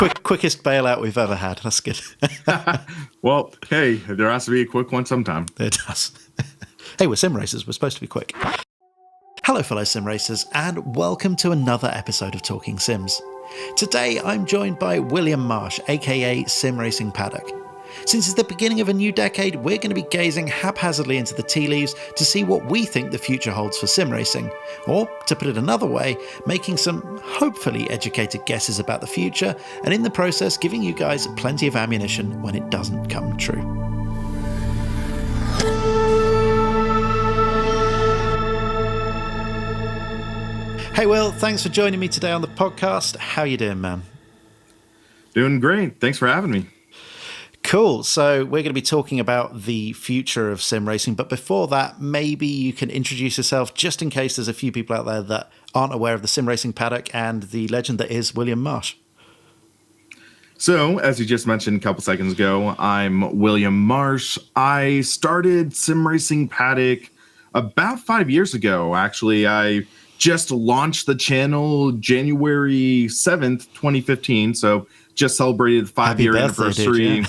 Quickest bailout we've ever had. That's good. Well, hey, there has to be a quick one sometime. It does. Hey, we're sim racers. We're supposed to be quick. Hello, fellow sim racers, and welcome to another episode of Talking Sims. Today, I'm joined by William Marsh, aka Sim Racing Paddock. Since it's the beginning of a new decade, we're going to be gazing haphazardly into the tea leaves to see what we think the future holds for sim racing. Or, to put it another way, making some hopefully educated guesses about the future, and in the process giving you guys plenty of ammunition when it doesn't come true. Hey Will, thanks for joining me today on the podcast. How you doing, man? Doing great. Thanks for having me. Cool. So we're going to be talking about the future of sim racing. But before that, maybe you can introduce yourself just in case there's a few people out there that aren't aware of the Sim Racing Paddock and the legend that is William Marsh. So, as you just mentioned a couple seconds ago, I'm William Marsh. I started Sim Racing Paddock about 5 years ago, actually. I just launched the channel January 7th, 2015. So just celebrated the 5-year anniversary.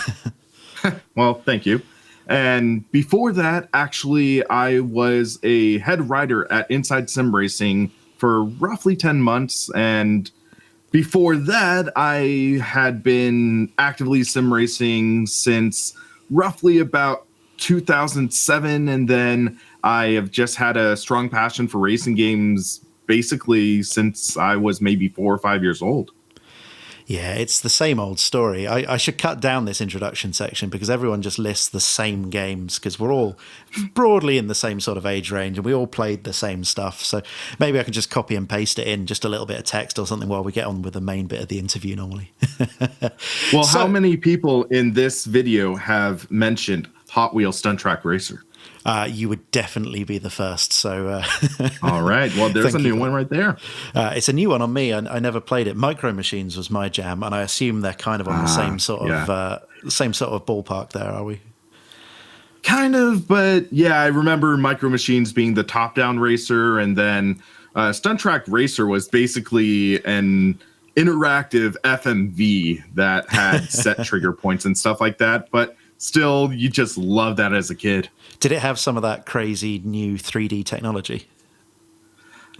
Well, thank you. And before that, actually, I was a head writer at Inside Sim Racing for roughly 10 months. And before that, I had been actively sim racing since roughly about 2007. And then I have just had a strong passion for racing games basically since I was maybe 4 or 5 years old. Yeah, it's the same old story. I should cut down this introduction section because everyone just lists the same games because we're all broadly in the same sort of age range and we all played the same stuff. So maybe I can just copy and paste it in just a little bit of text or something while we get on with the main bit of the interview normally. Well, how many people in this video have mentioned Hot Wheels Stunt Track Racer? You would definitely be the first. So, all right. Well, there's a new one right there. It's a new one on me. I never played it. Micro Machines was my jam, and I assume they're kind of on the same sort of ballpark. There, are we? Kind of, but yeah, I remember Micro Machines being the top-down racer, and then Stunt Track Racer was basically an interactive FMV that had set trigger points and stuff like that, but still, you just love that as a kid. Did it have some of that crazy new 3D technology?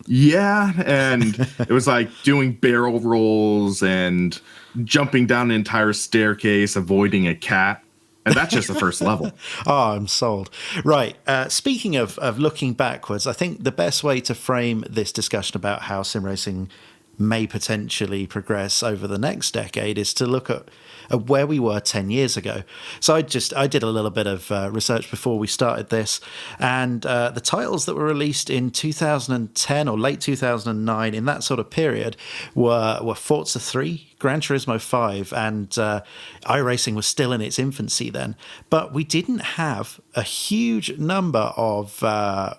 Yeah, and it was like doing barrel rolls and jumping down an entire staircase, avoiding a cat. And that's just the first level. Oh, I'm sold. Right. Speaking of looking backwards, I think the best way to frame this discussion about how sim racing may potentially progress over the next decade is to look at where we were 10 years ago. So I did a little bit of research before we started this, and the titles that were released in 2010 or late 2009 in that sort of period were Forza 3, Gran Turismo 5, and iRacing was still in its infancy then. But we didn't have a huge number of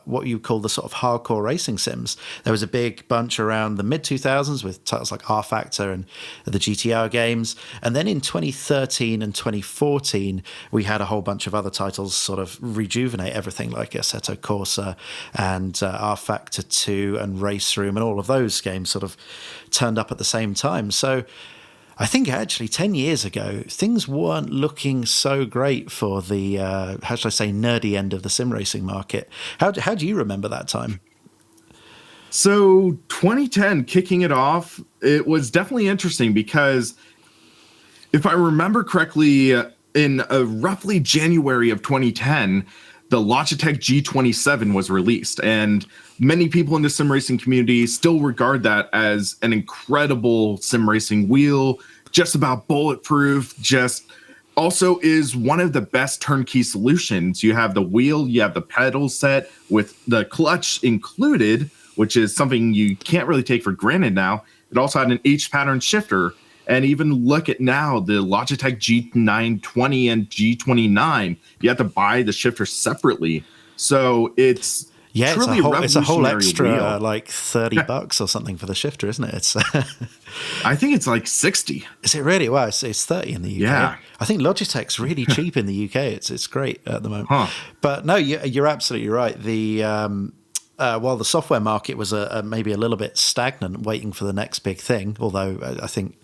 what you call the sort of hardcore racing sims. There was a big bunch around the mid-2000s with titles like R Factor and the GTR games. And then in 2013 and 2014, we had a whole bunch of other titles sort of rejuvenate everything, like Assetto Corsa and R Factor 2 and Race Room, and all of those games sort of turned up at the same time. So I think actually 10 years ago, things weren't looking so great for the, how should I say, nerdy end of the sim racing market. How do you remember that time? So 2010, kicking it off, it was definitely interesting because if I remember correctly, in roughly January of 2010, the Logitech G27 was released, and many people in the sim racing community still regard that as an incredible sim racing wheel, just about bulletproof, just also is one of the best turnkey solutions. You have the wheel, you have the pedal set with the clutch included, which is something you can't really take for granted now. It also had an H pattern shifter. And even look at now, the Logitech G920 and G29, you have to buy the shifter separately. So it's truly it's a whole extra wheel. like $30 or something for the shifter, isn't it? It's I think it's like 60. Is it really? Wow, it's 30 in the UK. Yeah. I think Logitech's really cheap in the UK. It's great at the moment. Huh. But no, you're absolutely right. while the software market was maybe a little bit stagnant, waiting for the next big thing, although I think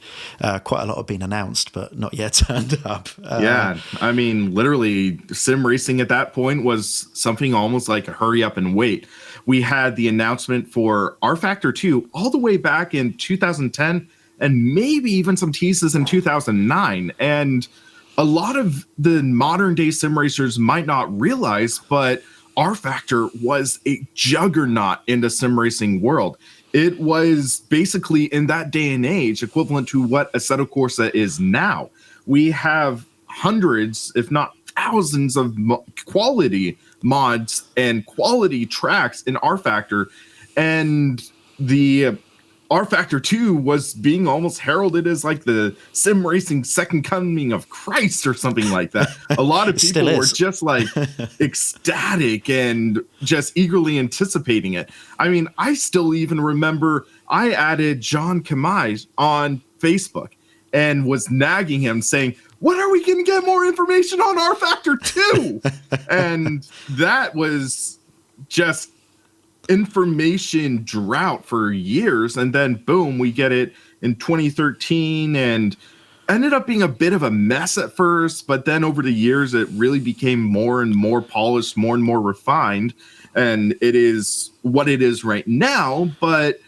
quite a lot have been announced, but not yet turned up. Yeah, I mean, literally, sim racing at that point was something almost like a hurry up and wait. We had the announcement for rFactor 2 all the way back in 2010, and maybe even some teases in 2009. And a lot of the modern day sim racers might not realize, but rFactor was a juggernaut in the sim racing world. It was basically, in that day and age, equivalent to what Assetto Corsa is now. We have hundreds, if not thousands, of quality mods and quality tracks in rFactor. And the rFactor 2 was being almost heralded as like the sim racing second coming of Christ or something like that. A lot of people were just like ecstatic and just eagerly anticipating it. I mean, I still even remember I added John Kamai on Facebook and was nagging him saying, when are we going to get more information on rFactor 2? And that was just information drought for years, and then boom, we get it in 2013, and ended up being a bit of a mess at first, but then over the years it really became more and more polished, more and more refined, and it is what it is right now. But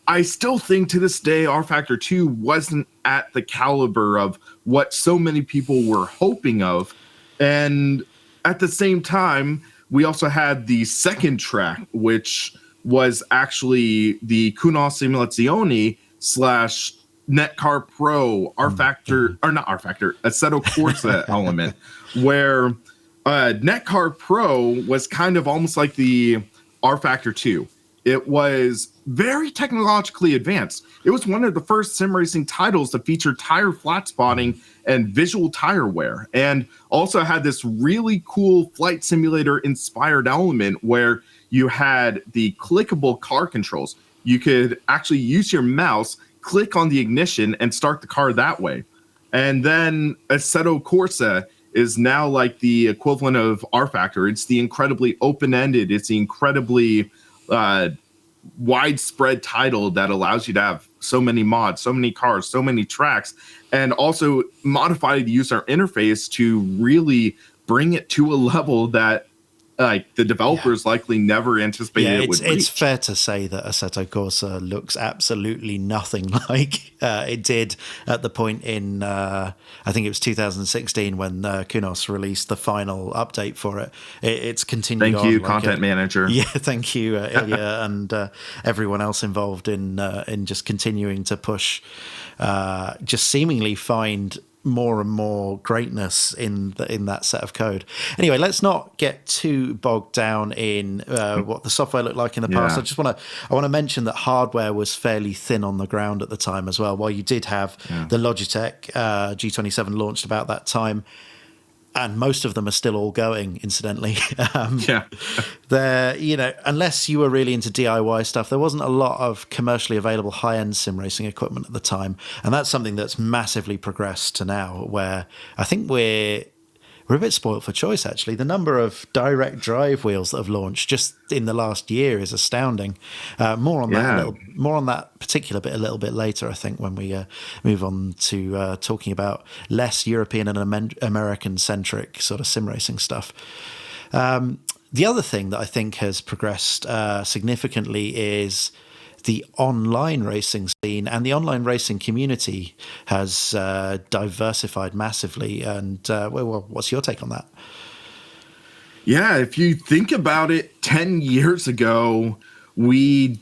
I still think to this day rFactor 2 wasn't at the caliber of what so many people were hoping of. And at the same time, we also had the second track, which was actually the Kuno Simulazione / Netcar Pro rFactor, or not rFactor, Assetto Corsa element, where Netcar Pro was kind of almost like the rFactor 2. It was very technologically advanced. It was one of the first sim racing titles to feature tire flat spotting and visual tire wear, and also had this really cool flight simulator inspired element where you had the clickable car controls. You could actually use your mouse, click on the ignition, and start the car that way. And then Assetto Corsa is now like the equivalent of rFactor. It's the incredibly open-ended, it's the incredibly widespread title that allows you to have so many mods, so many cars, so many tracks, and also modify the user interface to really bring it to a level that like the developers likely never anticipated it would reach. It's fair to say that Assetto Corsa looks absolutely nothing like it did at the point in I think it was 2016 when Kunos released the final update for it. It's continued. Thank you, content manager. Yeah, thank you, Ilya, and everyone else involved in just continuing to push, just seemingly find more and more greatness in that set of code. Anyway, let's not get too bogged down in what the software looked like in the past. I want to mention that hardware was fairly thin on the ground at the time as well. While you did have the Logitech G27 launched about that time, and most of them are still all going, incidentally. They're, unless you were really into DIY stuff, there wasn't a lot of commercially available high-end sim racing equipment at the time. And that's something that's massively progressed to now, where I think we're a bit spoiled for choice, actually. The number of direct drive wheels that have launched just in the last year is astounding. More on that particular bit a little bit later, I think, when we move on to talking about less European and American-centric sort of sim racing stuff. The other thing that I think has progressed significantly is the online racing scene, and the online racing community has diversified massively. And well, what's your take on that? Yeah, if you think about it, 10 years ago, we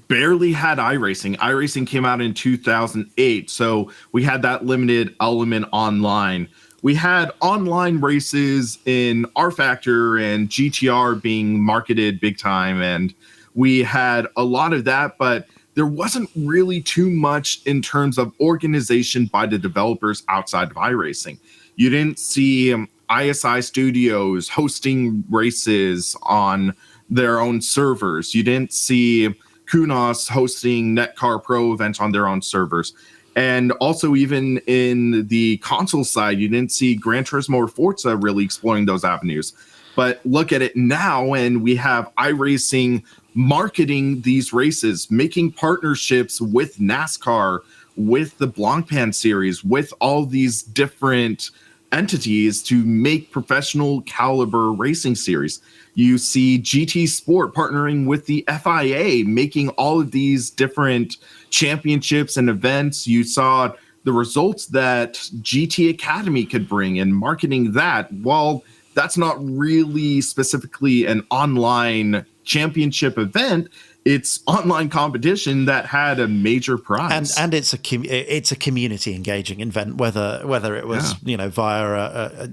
barely had iRacing. iRacing came out in 2008, so we had that limited element online. We had online races in rFactor and GTR being marketed big time, and we had a lot of that, but there wasn't really too much in terms of organization by the developers outside of iRacing. You didn't see ISI Studios hosting races on their own servers. You didn't see Kunos hosting Netcar Pro events on their own servers. And also, even in the console side, you didn't see Gran Turismo or Forza really exploring those avenues. But look at it now, and we have iRacing marketing these races, making partnerships with NASCAR, with the Blancpain series, with all these different entities to make professional caliber racing series. You see GT Sport partnering with the FIA, making all of these different championships and events. You saw the results that GT Academy could bring and marketing that. While that's not really specifically an online championship event, it's online competition that had a major prize, and it's a community engaging event, whether it was via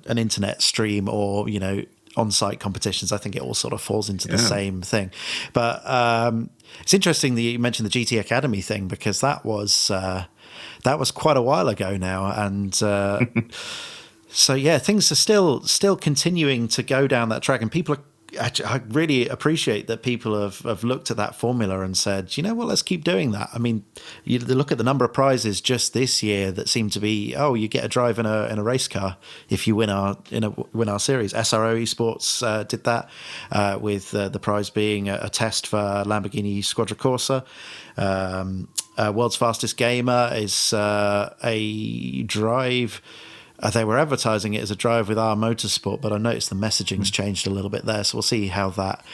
an internet stream or on-site competitions. I think it all sort of falls into the same thing. But it's interesting that you mentioned the GT Academy thing, because that was quite a while ago now, and so things are still continuing to go down that track, and people are. I really appreciate that people have looked at that formula and said, let's keep doing that. I mean, you look at the number of prizes just this year that seem to be, you get a drive in a race car if you win our series. SRO eSports did that with the prize being a test for Lamborghini Squadra Corsa. World's Fastest Gamer is a drive. They were advertising it as a drive with our motorsport, but I noticed the messaging's changed a little bit there, so we'll see how that...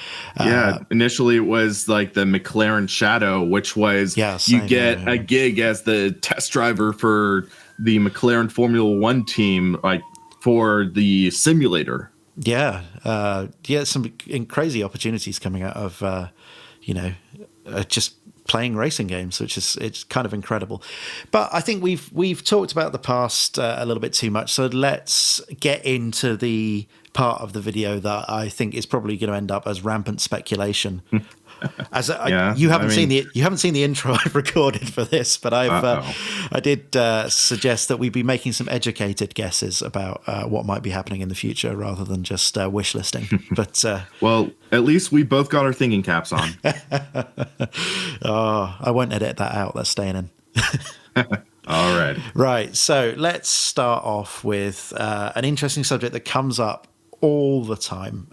initially it was like the McLaren Shadow, which was you get a gig as the test driver for the McLaren Formula One team, like for the simulator. Some crazy opportunities coming out of, just playing racing games, which is it's kind of incredible. But I think we've talked about the past a little bit too much, so let's get into the part of the video that I think is probably going to end up as rampant speculation. You haven't seen the intro I've recorded for this, but I did suggest that we be making some educated guesses about what might be happening in the future rather than just wish listing. But well, at least we both got our thinking caps on. I won't edit that out. That's staying in. All right. Right. So let's start off with an interesting subject that comes up all the time.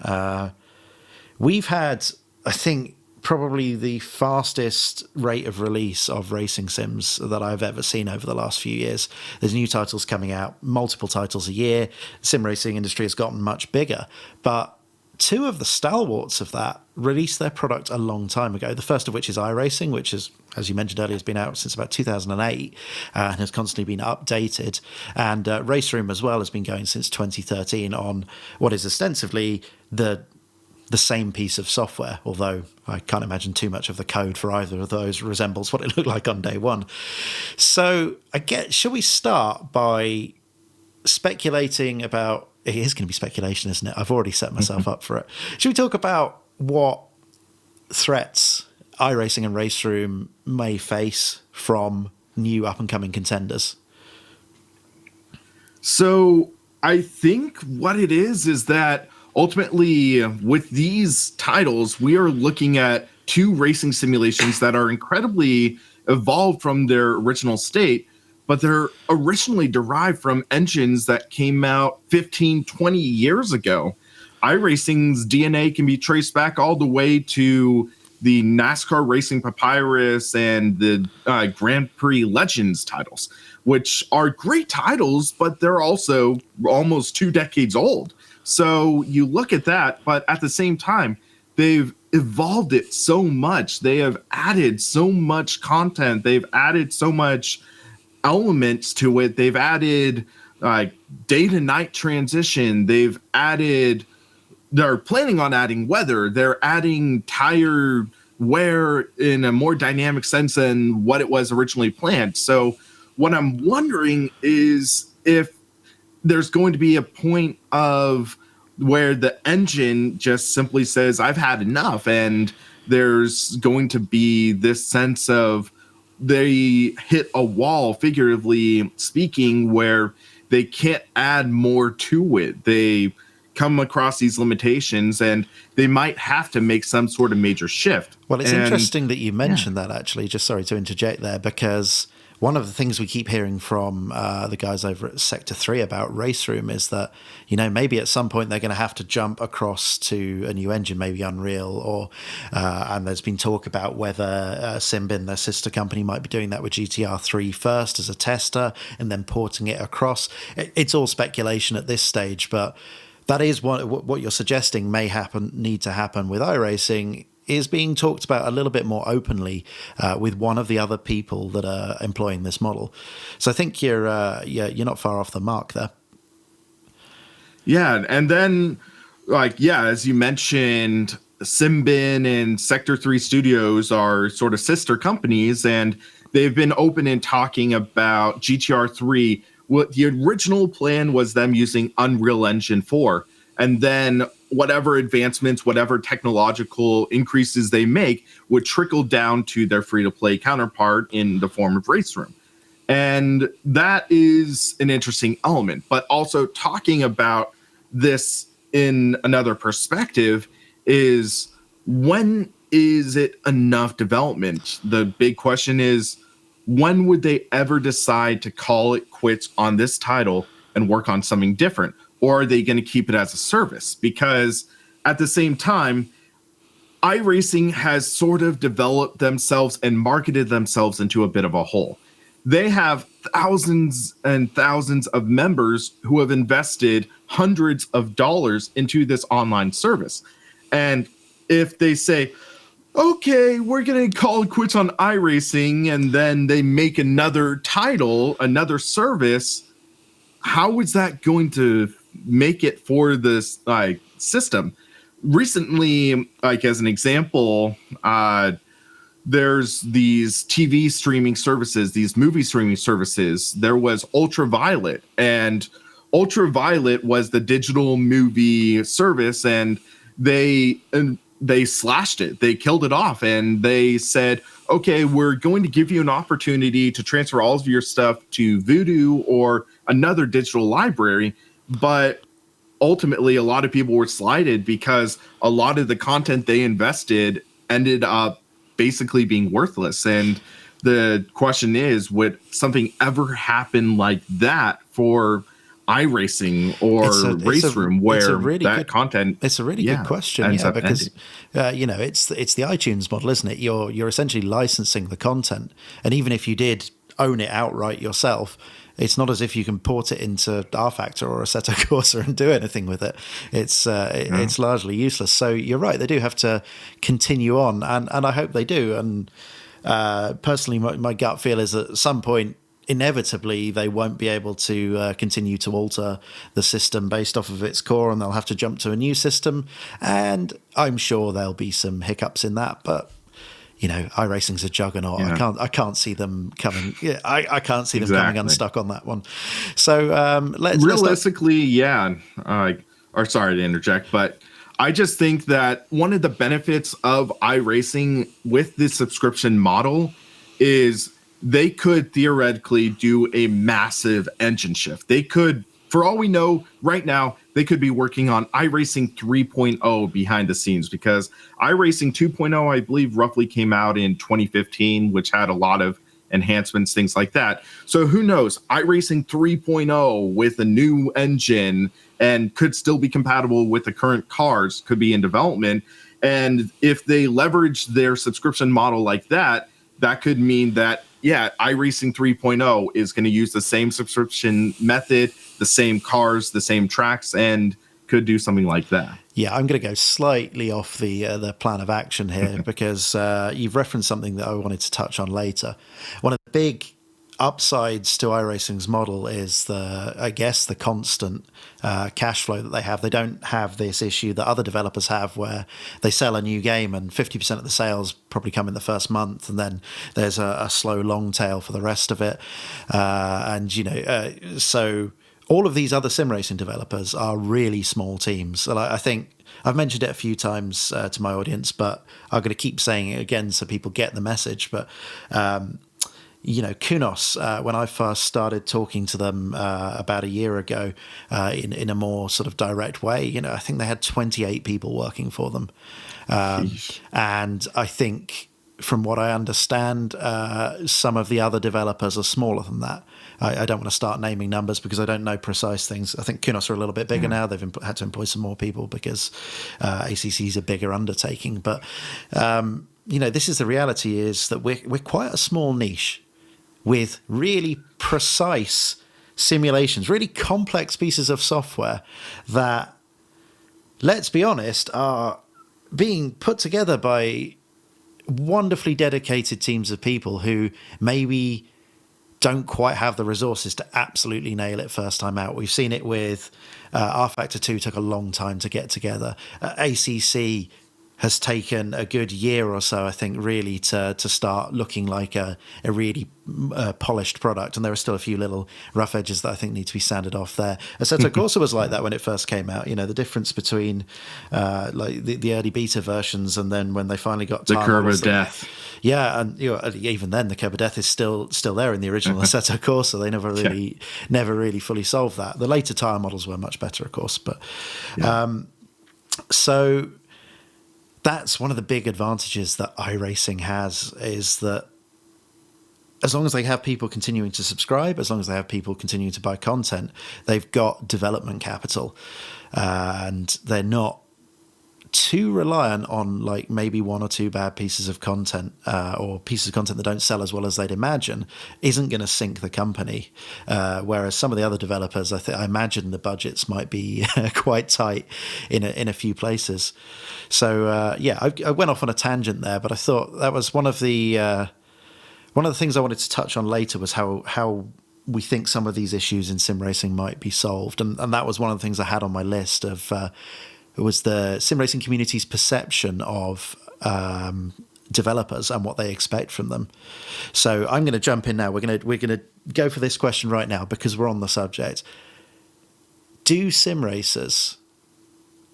We've had, I think, probably the fastest rate of release of racing sims that I've ever seen over the last few years. There's new titles coming out, multiple titles a year. The sim racing industry has gotten much bigger, but two of the stalwarts of that released their product a long time ago. The first of which is iRacing, which is, as you mentioned earlier, has been out since about 2008 and has constantly been updated. And Race Room as well has been going since 2013 on what is ostensibly the same piece of software, although I can't imagine too much of the code for either of those resembles what it looked like on day one. So shall we start by speculating about... It is going to be speculation, isn't it? I've already set myself up for it. Should we talk about what threats iRacing and Race Room may face from new up-and-coming contenders? So I think what it is that ultimately, with these titles, we are looking at two racing simulations that are incredibly evolved from their original state, but they're originally derived from engines that came out 15, 20 years ago. iRacing's DNA can be traced back all the way to the NASCAR Racing Papyrus and the Grand Prix Legends titles, which are great titles, but they're also almost 2 decades old. So you look at that, but at the same time, they've evolved it so much. They have added so much content. They've added so much elements to it. They've added day to night transition. They're planning on adding weather. They're adding tire wear in a more dynamic sense than what it was originally planned. So what I'm wondering is if there's going to be a point of where the engine just simply says, I've had enough. And there's going to be this sense of they hit a wall, figuratively speaking, where they can't add more to it. They come across these limitations and they might have to make some sort of major shift. Well, it's interesting that you mentioned that, actually. Just sorry to interject there, because one of the things we keep hearing from the guys over at Sector 3 about Race Room is that, maybe at some point they're going to have to jump across to a new engine, maybe Unreal, or and there's been talk about whether Simbin, their sister company, might be doing that with GTR 3 first as a tester and then porting it across. It's all speculation at this stage, but that is what you're suggesting may need to happen with iRacing, is being talked about a little bit more openly with one of the other people that are employing this model. So I think you're not far off the mark there. Yeah, and then as you mentioned, Simbin and Sector 3 Studios are sort of sister companies, and they've been open in talking about GTR 3. What the original plan was them using Unreal Engine 4, and then whatever advancements, whatever technological increases they make would trickle down to their free-to-play counterpart in the form of Race Room. And that is an interesting element. But also talking about this in another perspective is, when is it enough development? The big question is, when would they ever decide to call it quits on this title and work on something different? Or are they going to keep it as a service? Because at the same time, iRacing has sort of developed themselves and marketed themselves into a bit of a hole. They have thousands and thousands of members who have invested hundreds of dollars into this online service. And if they say, okay, we're going to call it quits on iRacing, and then they make another title, another service, how is that going to make it for this system? Recently, as an example, there's these TV streaming services, these movie streaming services. There was Ultraviolet, and Ultraviolet was the digital movie service, and they slashed it. They killed it off, and they said, okay, we're going to give you an opportunity to transfer all of your stuff to Voodoo or another digital library. But ultimately, a lot of people were slighted because a lot of the content they invested ended up basically being worthless. And the question is, would something ever happen like that for iRacing or Race Room, where that content? It's a really good question, because it's the iTunes model, isn't it? You're essentially licensing the content, and even if you did own it outright yourself, it's not as if you can port it into rFactor or Assetto Corsa and do anything with it. It's largely useless. So you're right; they do have to continue on, and I hope they do. And personally, my gut feel is that at some point, inevitably, they won't be able to continue to alter the system based off of its core, and they'll have to jump to a new system. And I'm sure there'll be some hiccups in that, but iRacing's a juggernaut. Yeah. I can't see them coming. Yeah, I can't see them coming unstuck on that one. So let's sorry to interject, but I just think that one of the benefits of iRacing with this subscription model is they could theoretically do a massive engine shift. They could, for all we know right now, they could be working on iRacing 3.0 behind the scenes, because iRacing 2.0, I believe, roughly came out in 2015, which had a lot of enhancements, things like that. So who knows? iRacing 3.0 with a new engine and could still be compatible with the current cars could be in development. And if they leverage their subscription model like that, that could mean that, iRacing 3.0 is going to use the same subscription method, the same cars, the same tracks, and could do something like that. Yeah, I'm going to go slightly off the plan of action here because you've referenced something that I wanted to touch on later. One of the big upsides to iRacing's model is the constant cash flow that they have. They don't have this issue that other developers have where they sell a new game and 50% of the sales probably come in the first month, and then there's a slow long tail for the rest of it. So all of these other sim racing developers are really small teams. And I think I've mentioned it a few times to my audience, but I'm going to keep saying it again so people get the message. But Kunos, when I first started talking to them about a year ago in a more sort of direct way, I think they had 28 people working for them. And I think from what I understand, some of the other developers are smaller than that. I don't want to start naming numbers because I don't know precise things. I think Kunos are a little bit bigger now. They've had to employ some more people because ACC is a bigger undertaking. But, this is the reality, is that we're quite a small niche with really precise simulations, really complex pieces of software that, let's be honest, are being put together by wonderfully dedicated teams of people who maybe don't quite have the resources to absolutely nail it first time out. We've seen it with R-Factor 2 took a long time to get together. ACC has taken a good year or so, I think, really to start looking like a really polished product. And there are still a few little rough edges that I think need to be sanded off there. Assetto Corsa was like that when it first came out. The difference between like the early beta versions and then when they finally got the curve of death. Yeah, and even then, the curve of death is still there in the original Assetto Corsa. They never really fully solved that. The later tire models were much better, of course, but so. That's one of the big advantages that iRacing has, is that as long as they have people continuing to subscribe, as long as they have people continuing to buy content, they've got development capital, and they're not too reliant on like maybe one or two bad pieces of content or pieces of content that don't sell as well as they'd imagine isn't going to sink the company. Whereas some of the other developers, I imagine the budgets might be quite tight in a few places. So I went off on a tangent there, but I thought that was one of the things I wanted to touch on later was how we think some of these issues in sim racing might be solved, and that was one of the things I had on my list of. It was the sim racing community's perception of developers and what they expect from them. So I'm going to jump in now. We're going to go for this question right now because we're on the subject. Do sim racers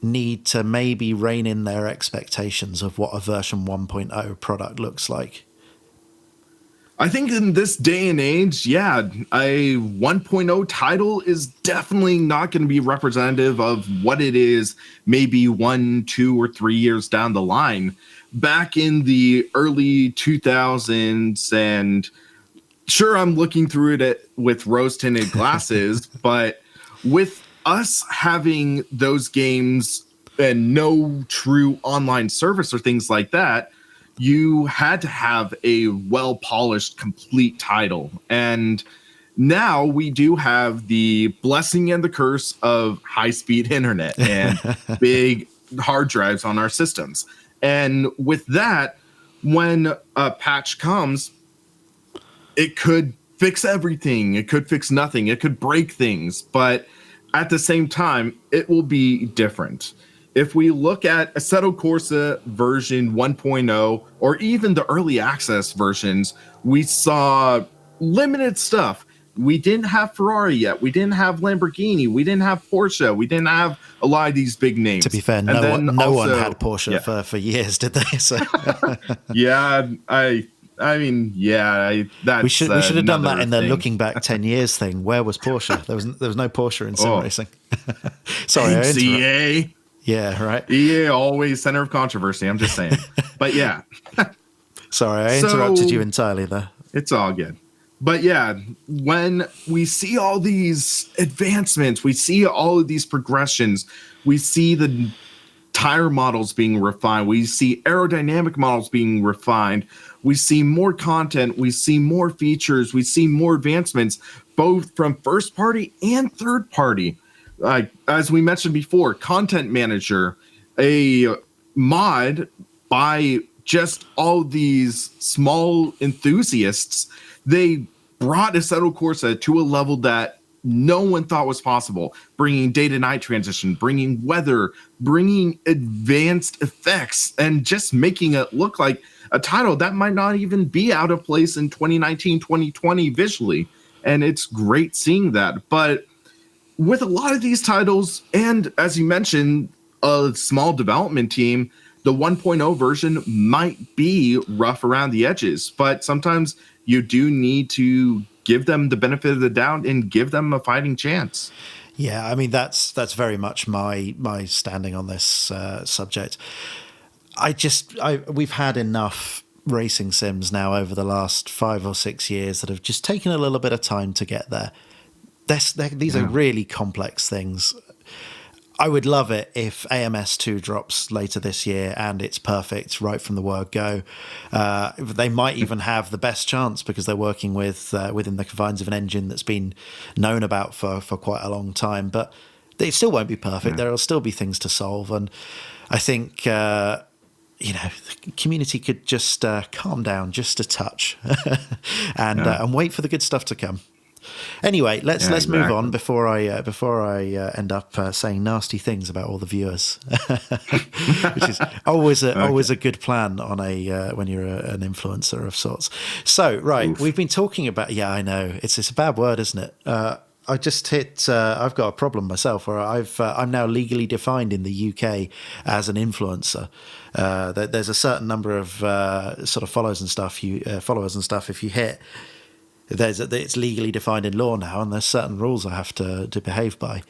need to maybe rein in their expectations of what a version 1.0 product looks like? I think in this day and age, a 1.0 title is definitely not going to be representative of what it is maybe 1, 2, or 3 years down the line. Back in the early 2000s, and sure, I'm looking through it with rose-tinted glasses, but with us having those games and no true online service or things like that, you had to have a well-polished, complete title. And now we do have the blessing and the curse of high-speed internet and big hard drives on our systems. And with that, when a patch comes, it could fix everything. It could fix nothing. It could break things. But at the same time, it will be different. If we look at Assetto Corsa version 1.0 or even the early access versions, we saw limited stuff. We didn't have Ferrari yet. We didn't have Lamborghini. We didn't have Porsche. We didn't have a lot of these big names. To be fair, no one had Porsche for years, did they? So. That's we should have done that in the looking back 10 years thing. Where was Porsche? There was no Porsche in sim racing. Sorry, thanks, EA. Yeah, right. EA always center of controversy. I'm just saying. But yeah. Sorry, I interrupted you entirely there. It's all good. But yeah, when we see all these advancements, we see all of these progressions, we see the tire models being refined, we see aerodynamic models being refined, we see more content, we see more features, we see more advancements, both from first party and third party. As we mentioned before, Content Manager, a mod by just all these small enthusiasts, they brought Assetto Corsa to a level that no one thought was possible, bringing day-to-night transition, bringing weather, bringing advanced effects, and just making it look like a title that might not even be out of place in 2019, 2020 visually. And it's great seeing that. But with a lot of these titles, and as you mentioned, a small development team, the 1.0 version might be rough around the edges, but sometimes you do need to give them the benefit of the doubt and give them a fighting chance. Yeah, I mean, that's very much my standing on this subject. We've had enough racing sims now over the last 5 or 6 years that have just taken a little bit of time to get there. These are really complex things. I would love it if AMS2 drops later this year and it's perfect right from the word go. They might even have the best chance because they're working with within the confines of an engine that's been known about for quite a long time. But it still won't be perfect. There will still be things to solve. And I think, the community could just calm down just a touch and wait for the good stuff to come. Anyway, let's move on before I end up saying nasty things about all the viewers, which is always a good plan on when you're an influencer of sorts. So we've been talking about I know it's a bad word, isn't it? I just hit. I've got a problem myself where I'm now legally defined in the UK as an influencer. There's a certain number of sort of followers and stuff. If you hit. It's legally defined in law now, and there's certain rules I have to behave by.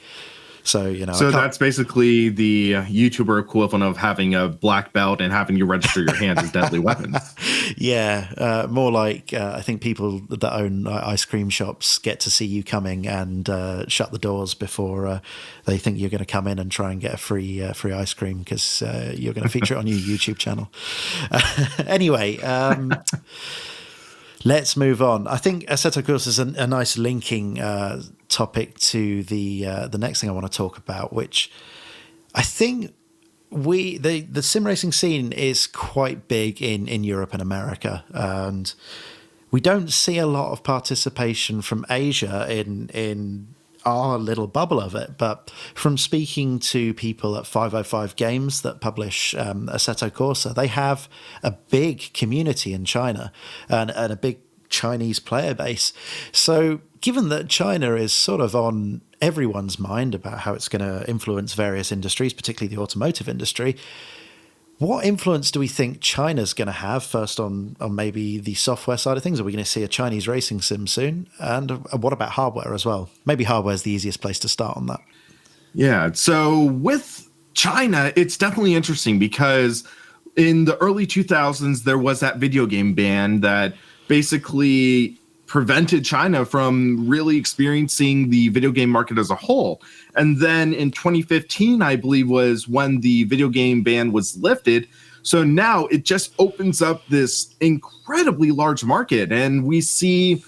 So that's basically the YouTuber equivalent of having a black belt and having you register your hands as deadly weapons. Yeah, more like I think people that own ice cream shops get to see you coming and shut the doors before they think you're going to come in and try and get a free ice cream because you're going to feature it on your YouTube channel. Anyway. Let's move on. I think Assetto Corsa is a nice linking topic to the next thing I want to talk about, which I think the sim racing scene is quite big in Europe and America, and we don't see a lot of participation from Asia in our little bubble of it. But from speaking to people at 505 Games that publish Assetto Corsa, they have a big community in China and a big Chinese player base. So given that China is sort of on everyone's mind about how it's going to influence various industries, particularly the automotive industry, what influence do we think China's going to have first on maybe the software side of things? Are we going to see a Chinese racing sim soon? And what about hardware as well? Maybe hardware is the easiest place to start on that. Yeah. So with China, it's definitely interesting because in the early 2000s, there was that video game ban that basically prevented China from really experiencing the video game market as a whole. And then in 2015, I believe, was when the video game ban was lifted. So now it just opens up this incredibly large market, and we see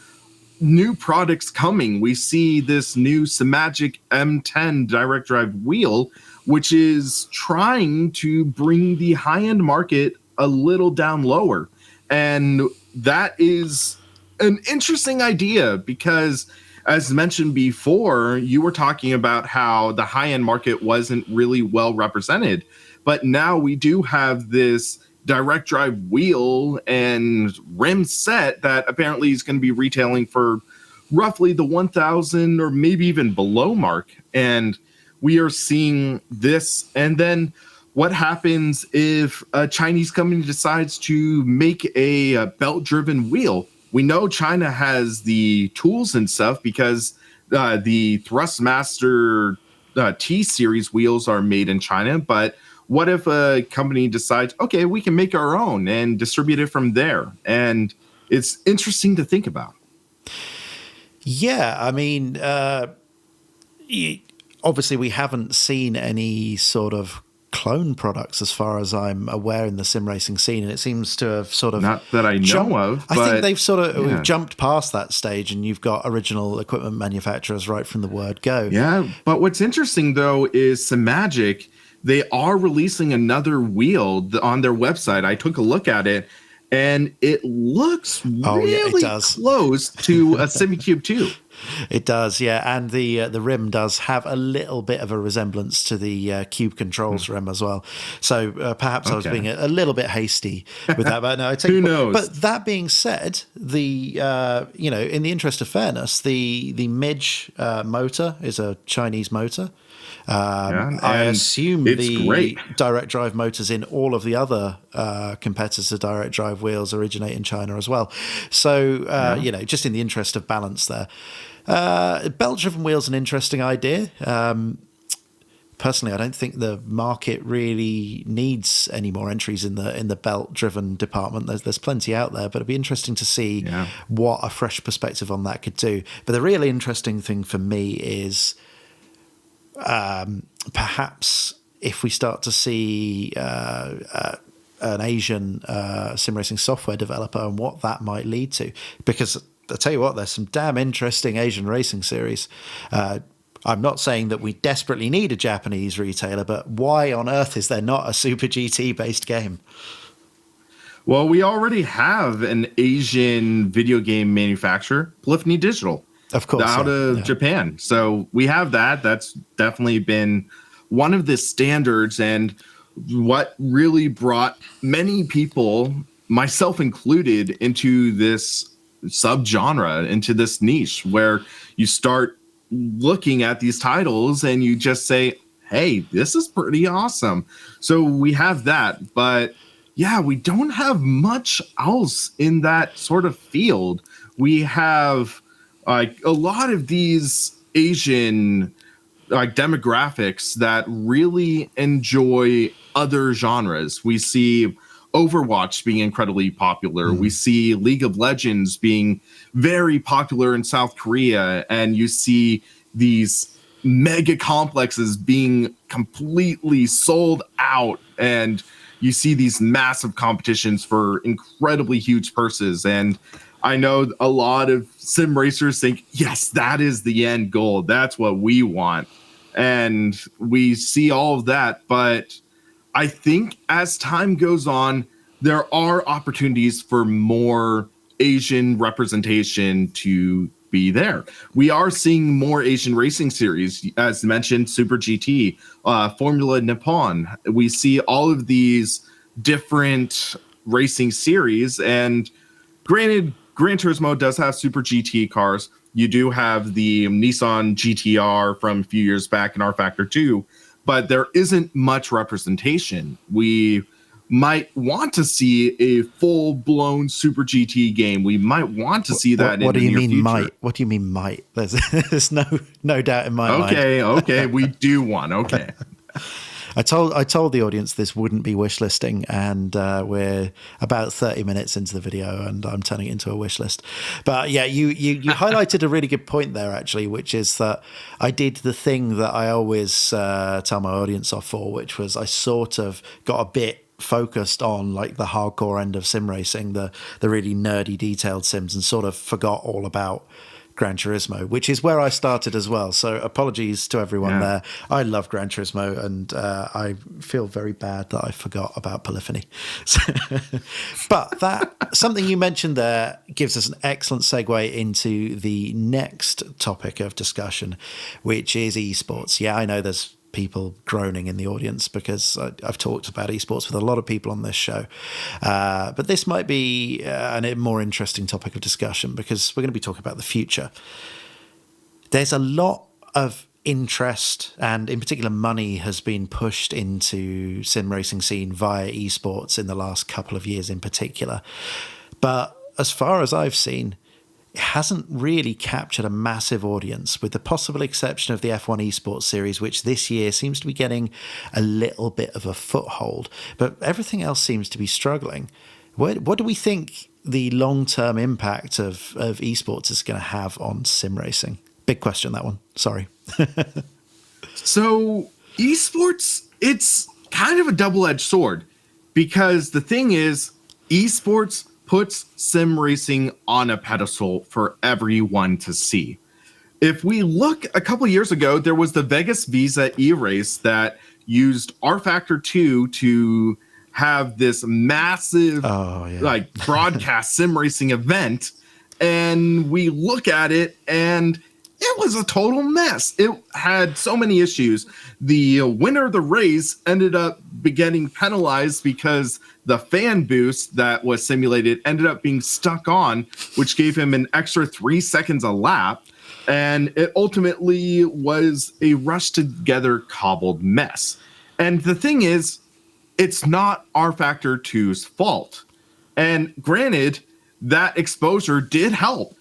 new products coming. We see this new Simagic M10 direct drive wheel, which is trying to bring the high-end market a little down lower. And that is an interesting idea because, as mentioned before, you were talking about how the high-end market wasn't really well represented. But now we do have this direct drive wheel and rim set that apparently is going to be retailing for roughly the 1,000 or maybe even below mark. And we are seeing this. And then what happens if a Chinese company decides to make a belt-driven wheel? We know China has the tools and stuff because the Thrustmaster T-Series wheels are made in China. But what if a company decides, okay, we can make our own and distribute it from there? And it's interesting to think about. Yeah, I mean, obviously we haven't seen any sort of clone products as far as I'm aware in the sim racing scene, and it seems to have sort of not that I know of. But I think they've sort of we've jumped past that stage, and you've got original equipment manufacturers right from the word go. Yeah, but what's interesting though is Simagic, they are releasing another wheel on their website. I took a look at it, and it looks really close to a SimiCube 2. It does, yeah, and the rim does have a little bit of a resemblance to the Cube Controls rim as well. So perhaps I was being a little bit hasty with that. But no, I take, who knows? But that being said, the in the interest of fairness, the Midge motor is a Chinese motor. I assume the direct drive motors in all of the other competitor direct drive wheels originate in China as well. So, just in the interest of balance there. Belt-driven wheel's an interesting idea. personally, I don't think the market really needs any more entries in the belt-driven department. There's plenty out there, but it'd be interesting to see what a fresh perspective on that could do. But the really interesting thing for me is perhaps if we start to see an Asian sim racing software developer and what that might lead to. Because I'll tell you what, there's some damn interesting Asian racing series. I'm not saying that we desperately need a Japanese retailer, but why on earth is there not a Super GT based game? Well, we already have an Asian video game manufacturer, Polyphony Digital, of course, out of Japan. So we have that. That's definitely been one of the standards, and what really brought many people, myself included, into this subgenre, into this niche, where you start looking at these titles and you just say, hey, this is pretty awesome. So we have that, but yeah, we don't have much else in that sort of field. We have like a lot of these Asian like demographics that really enjoy other genres. We see Overwatch being incredibly popular. We see League of Legends being very popular in South Korea, and you see these mega complexes being completely sold out, and you see these massive competitions for incredibly huge purses. And I know a lot of sim racers think, yes, that is the end goal. That's what we want. And we see all of that, but I think as time goes on, there are opportunities for more Asian representation to be there. We are seeing more Asian racing series, as mentioned, Super GT, Formula Nippon. We see all of these different racing series, and granted, Gran Turismo does have Super GT cars. You do have the Nissan GTR from a few years back in R Factor 2, but there isn't much representation. We might want to see a full-blown Super GT game. We might want to see that in the near future. What do you mean might? There's no doubt in my mind. Okay, we do want. Okay. I told the audience this wouldn't be wish listing, and we're about 30 minutes into the video, and I'm turning it into a wish list. But yeah, you highlighted a really good point there, actually, which is that I did the thing that I always tell my audience off for, which was I sort of got a bit focused on like the hardcore end of sim racing, the really nerdy, detailed sims, and sort of forgot all about Gran Turismo, which is where I started as well. So apologies to everyone there. I love Gran Turismo, and I feel very bad that I forgot about Polyphony. But that something you mentioned there gives us an excellent segue into the next topic of discussion, which is esports. Yeah, I know there's people groaning in the audience because I've talked about esports with a lot of people on this show. But this might be a more interesting topic of discussion because we're going to be talking about the future. There's a lot of interest, and in particular money, has been pushed into sim racing scene via esports in the last couple of years in particular. But as far as I've seen, it hasn't really captured a massive audience, with the possible exception of the F1 eSports series, which this year seems to be getting a little bit of a foothold. But everything else seems to be struggling. What do we think the long-term impact of eSports is going to have on sim racing? Big question, that one. Sorry. So eSports, it's kind of a double-edged sword, because the thing is, eSports puts sim racing on a pedestal for everyone to see. If we look a couple years ago, there was the Vegas Visa e-race that used R Factor 2 to have this massive like broadcast sim racing event. And we look at it and it was a total mess. It had so many issues. The winner of the race ended up getting penalized because the fan boost that was simulated ended up being stuck on, which gave him an extra 3 seconds a lap. And it ultimately was a rushed together, cobbled mess. And the thing is, it's not R Factor 2's fault. And granted, that exposure did help.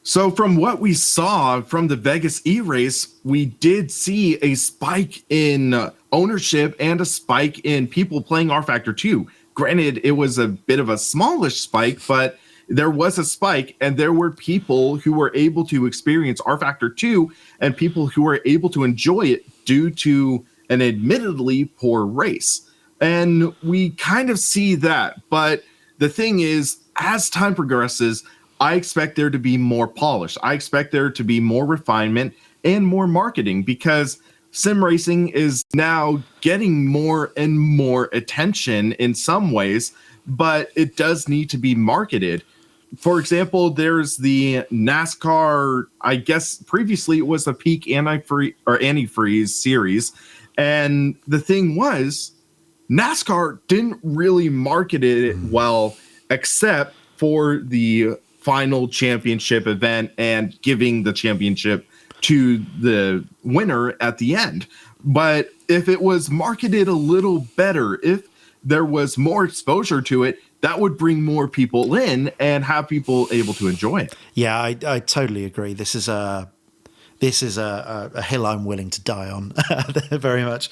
So from what we saw from the Vegas E-Race, we did see a spike in ownership and a spike in people playing R Factor 2. Granted, it was a bit of a smallish spike, but there was a spike, and there were people who were able to experience R Factor 2 and people who were able to enjoy it due to an admittedly poor race. And we kind of see that. But the thing is, as time progresses, I expect there to be more polish. I expect there to be more refinement and more marketing, because sim racing is now getting more and more attention in some ways, but it does need to be marketed. For example, there's the NASCAR, I guess previously it was a peak antifreeze series. And the thing was, NASCAR didn't really market it well, except for the final championship event and giving the championship to the winner at the end. But if it was marketed a little better, if there was more exposure to it, that would bring more people in and have people able to enjoy it. Yeah, I totally agree. This is a hill I'm willing to die on very much.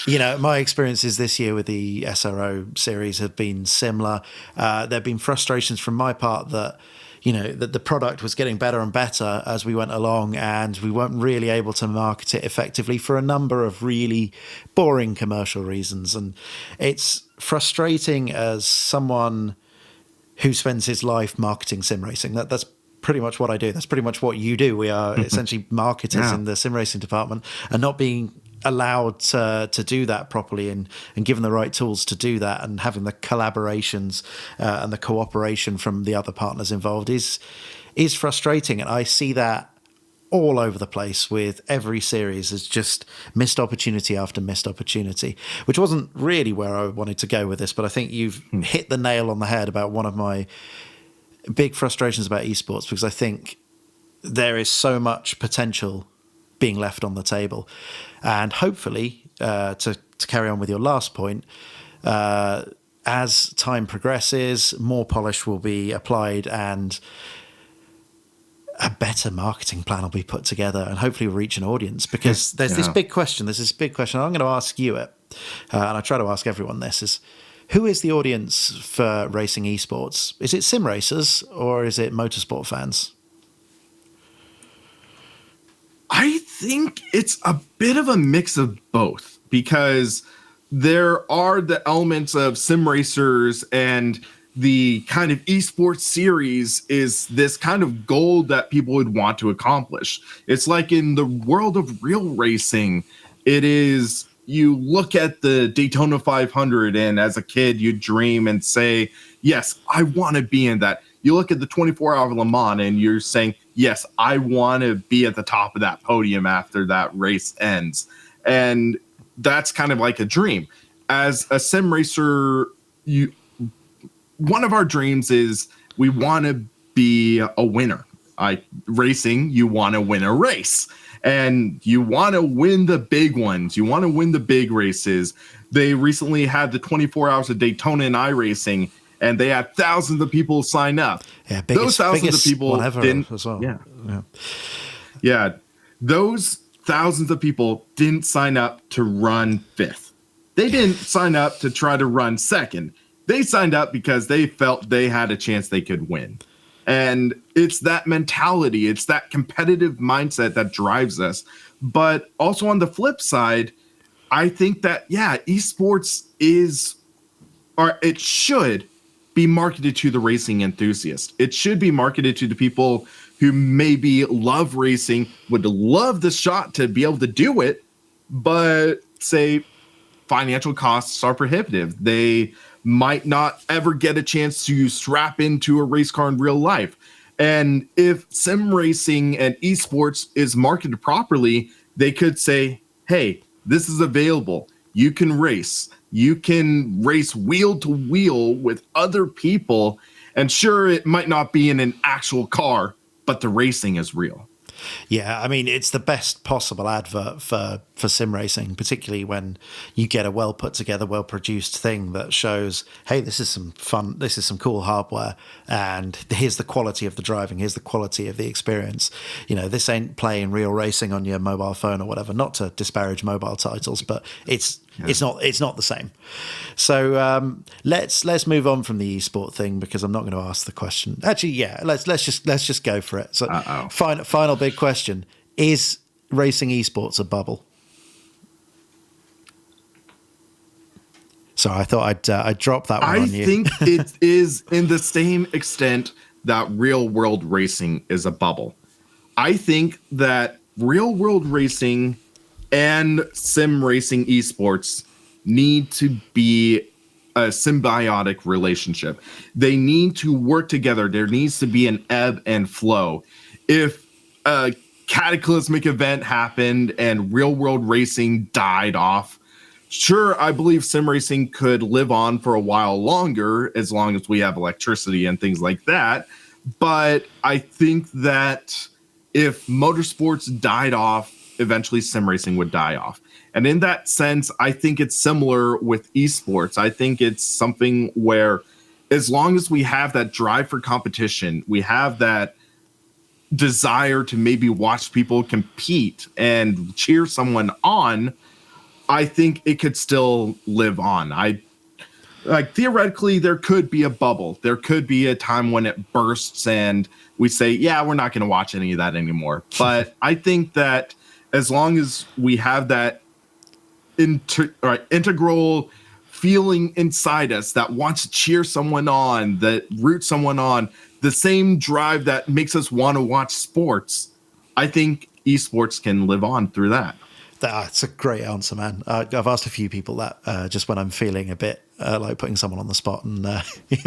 My experiences this year with the SRO series have been similar. There have been frustrations from my part that the product was getting better and better as we went along, and we weren't really able to market it effectively for a number of really boring commercial reasons. And it's frustrating as someone who spends his life marketing sim racing. That's pretty much what I do. That's pretty much what you do. We are essentially marketers in the sim racing department, and not being allowed to do that properly and given the right tools to do that, and having the collaborations and the cooperation from the other partners involved is frustrating. And I see that all over the place with every series. Is just missed opportunity after missed opportunity, which wasn't really where I wanted to go with this, but I think you've hit the nail on the head about one of my big frustrations about esports, because I think there is so much potential being left on the table. And hopefully, to carry on with your last point, as time progresses, more polish will be applied and a better marketing plan will be put together, and hopefully we'll reach an audience, because there's this big question. I'm going to ask you it, and I try to ask everyone this, is who is the audience for racing esports? Is it sim racers or is it motorsport fans? I think it's a bit of a mix of both, because there are the elements of sim racers, and the kind of esports series is this kind of goal that people would want to accomplish. It's like in the world of real racing, it is, you look at the Daytona 500, and as a kid, you dream and say, yes, I want to be in that. You look at the 24-hour Le Mans, and you're saying, yes, I want to be at the top of that podium after that race ends. And that's kind of like a dream. As a sim racer, one of our dreams is we want to be a winner. Racing, you want to win a race. And you want to win the big ones. You want to win the big races. They recently had the 24 hours of Daytona in iRacing, and they had thousands of people sign up. Yeah, those thousands of people didn't. As well. Yeah. Those thousands of people didn't sign up to run fifth. They didn't sign up to try to run second. They signed up because they felt they had a chance they could win. And it's that mentality, it's that competitive mindset that drives us. But also on the flip side, I think that, esports it should be marketed to the racing enthusiast. It should be marketed to the people who maybe love racing, would love the shot to be able to do it, but say financial costs are prohibitive. They might not ever get a chance to strap into a race car in real life. And if sim racing and esports is marketed properly, they could say, hey, this is available. You can race. You can race wheel to wheel with other people. And sure, it might not be in an actual car, but the racing is real. Yeah, I mean, it's the best possible advert for for sim racing, particularly when you get a well put together, well produced thing that shows, hey, this is some fun, this is some cool hardware, and here's the quality of the driving, here's the quality of the experience. You know, this ain't playing real racing on your mobile phone or whatever. Not to disparage mobile titles, but it's not the same. So let's move on from the esport thing, because I'm not going to ask the question. Actually, yeah, let's just go for it. So final big question: is racing esports a bubble? So I thought I'd drop that one on you. I think it is, in the same extent that real world racing is a bubble. I think that real world racing and sim racing esports need to be a symbiotic relationship. They need to work together. There needs to be an ebb and flow. If a cataclysmic event happened and real world racing died off, sure, I believe sim racing could live on for a while longer, as long as we have electricity and things like that. But I think that if motorsports died off, eventually sim racing would die off. And in that sense, I think it's similar with esports. I think it's something where, as long as we have that drive for competition, we have that desire to maybe watch people compete and cheer someone on, I think it could still live on. Theoretically, there could be a bubble. There could be a time when it bursts and we say, yeah, we're not going to watch any of that anymore. But I think that as long as we have that integral feeling inside us that wants to cheer someone on, that roots someone on, the same drive that makes us want to watch sports, I think esports can live on through that. That's a great answer, man. I've asked a few people that just when I'm feeling a bit like putting someone on the spot and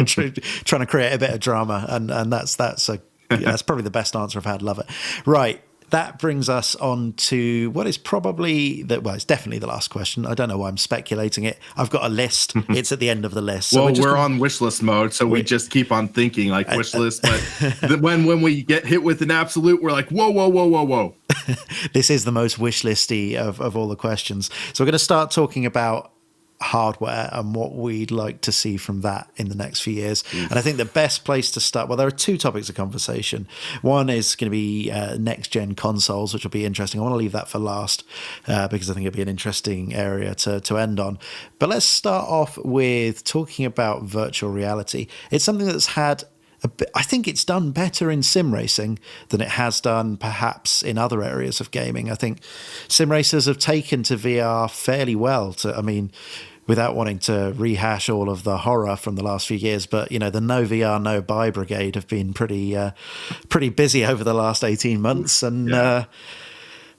trying to create a bit of drama, and that's probably the best answer I've had. Love it. Right. That brings us on to what is probably it's definitely the last question. I don't know why I'm speculating it. I've got a list. It's at the end of the list. So we're on wish list mode, so we just keep on thinking like wish list. But when we get hit with an absolute, we're like, whoa. This is the most wish listy of all the questions. So we're going to start talking about hardware and what we'd like to see from that in the next few years. And I think the best place to start, well, there are two topics of conversation. One is going to be next gen consoles, which will be interesting. I want to leave that for last because I think it'd be an interesting area to end on. But let's start off with talking about virtual reality. It's something that's had I think it's done better in sim racing than it has done perhaps in other areas of gaming. I think sim racers have taken to VR fairly well. Without wanting to rehash all of the horror from the last few years, but the no VR, no buy brigade have been pretty busy over the last 18 months. And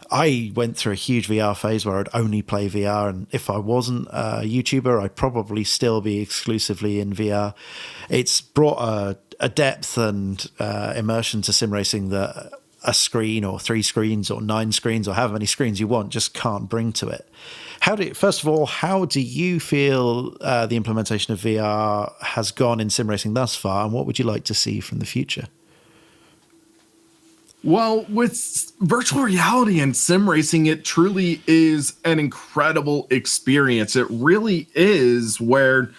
I went through a huge VR phase where I'd only play VR, and if I wasn't a YouTuber, I'd probably still be exclusively in VR. It's brought a depth and immersion to sim racing that a screen or 3 screens or 9 screens or however many screens you want just can't bring to it. First of all, how do you feel the implementation of VR has gone in sim racing thus far, and what would you like to see from the future? Well, with virtual reality and sim racing, it truly is an incredible experience. It really is, where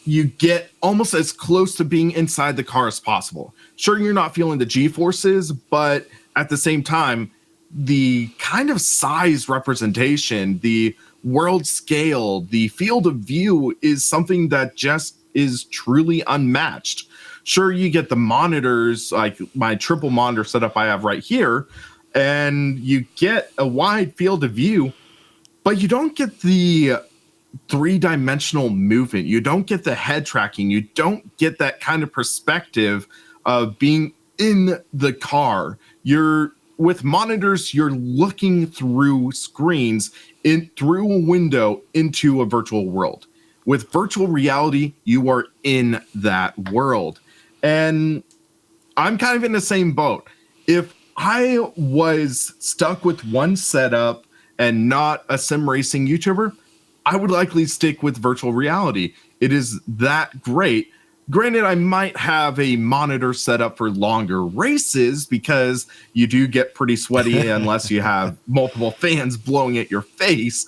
you get almost as close to being inside the car as possible. Sure, you're not feeling the G-forces, but at the same time, the kind of size representation, the world scale, the field of view is something that just is truly unmatched. Sure, you get the monitors, like my triple monitor setup I have right here, and you get a wide field of view, but you don't get the 3-dimensional movement. You don't get the head tracking. You don't get that kind of perspective of being in the car. With monitors, you're looking through screens through a window into a virtual world. With virtual reality, you are in that world. And I'm kind of in the same boat. If I was stuck with one setup and not a sim racing YouTuber, I would likely stick with virtual reality. It is that great. Granted, I might have a monitor set up for longer races because you do get pretty sweaty unless you have multiple fans blowing at your face,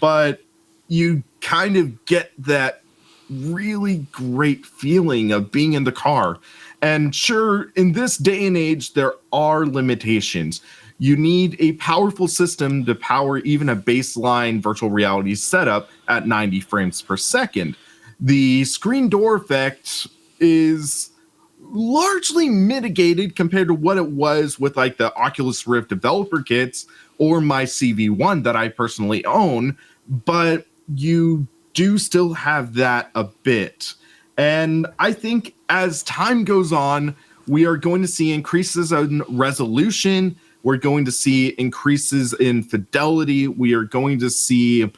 but you kind of get that really great feeling of being in the car. And sure, in this day and age, there are limitations. You need a powerful system to power even a baseline virtual reality setup at 90 frames per second. The screen door effect is largely mitigated compared to what it was with like the Oculus Rift developer kits or my CV1 that I personally own, but you do still have that a bit. And I think as time goes on, we are going to see increases in resolution. We're going to see increases in fidelity. We are going to see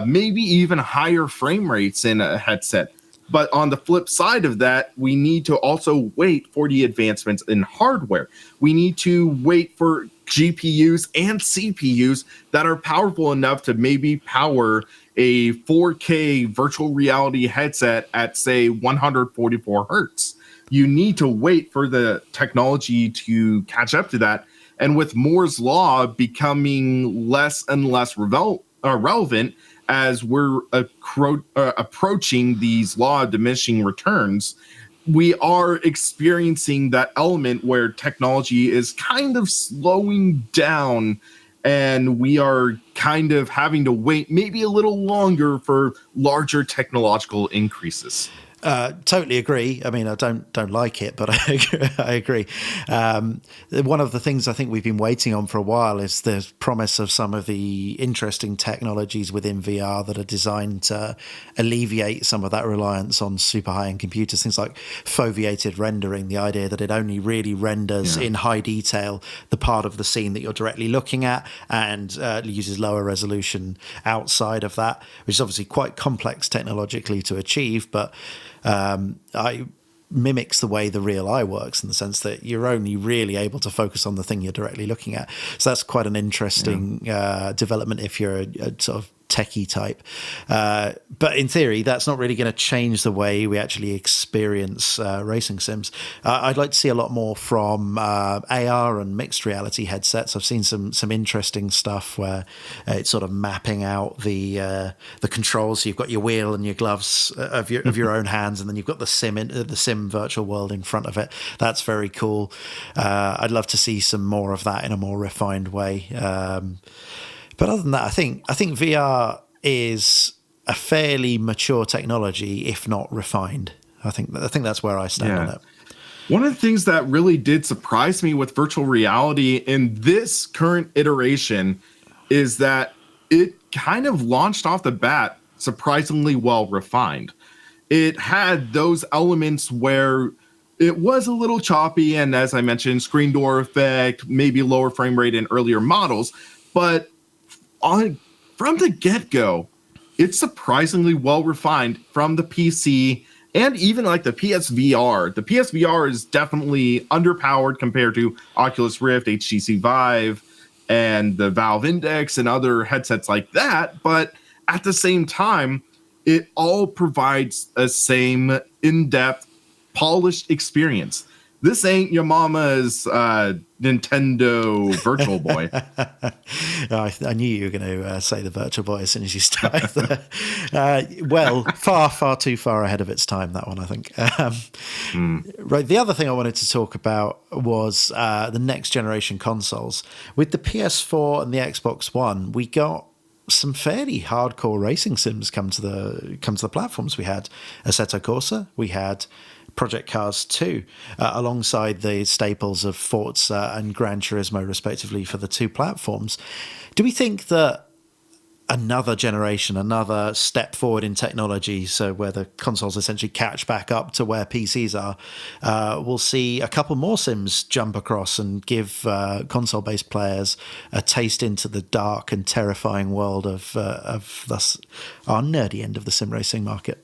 maybe even higher frame rates in a headset. But on the flip side of that, we need to also wait for the advancements in hardware. We need to wait for GPUs and CPUs that are powerful enough to maybe power a 4K virtual reality headset at, say, 144 hertz. You need to wait for the technology to catch up to that. And with Moore's Law becoming less and less relevant as we're approaching these law of diminishing returns, we are experiencing that element where technology is kind of slowing down, and we are kind of having to wait maybe a little longer for larger technological increases. Totally agree. I mean, I don't like it, but I agree. One of the things I think we've been waiting on for a while is the promise of some of the interesting technologies within VR that are designed to alleviate some of that reliance on super high-end computers. Things like foveated rendering, the idea that it only really renders in high detail the part of the scene that you're directly looking at, and uses lower resolution outside of that, which is obviously quite complex technologically to achieve, but I mimics the way the real eye works in the sense that you're only really able to focus on the thing you're directly looking at. So that's quite an interesting development if you're a sort of techie type. But in theory, that's not really going to change the way we actually experience racing sims. I'd like to see a lot more from AR and mixed reality headsets. I've seen some interesting stuff where it's sort of mapping out the controls. So you've got your wheel and your gloves of your own hands, and then you've got the sim virtual world in front of it. That's very cool. I'd love to see some more of that in a more refined way. But other than that, I think VR is a fairly mature technology, if not refined. I think that's where I stand on it. One of the things that really did surprise me with virtual reality in this current iteration is that it kind of launched off the bat surprisingly well refined. It had those elements where it was a little choppy, and as I mentioned, screen door effect, maybe lower frame rate in earlier models, but from the get-go, it's surprisingly well refined from the PC and even like the PSVR. The PSVR is definitely underpowered compared to Oculus Rift, HTC Vive, and the Valve Index and other headsets like that. But at the same time, it all provides a same in-depth, polished experience. This ain't your mama's Nintendo Virtual Boy. I knew you were going to say the Virtual Boy as soon as you started. Well, far too far ahead of its time, that one, I think. Right. The other thing I wanted to talk about was the next generation consoles. With the PS4 and the Xbox One, we got some fairly hardcore racing sims come to the platforms. We had Assetto Corsa, we had Project Cars 2, alongside the staples of Forza and Gran Turismo, respectively, for the two platforms. Do we think that another generation, another step forward in technology, so where the consoles essentially catch back up to where PCs are, we'll see a couple more sims jump across and give console-based players a taste into the dark and terrifying world of thus our nerdy end of the sim racing market?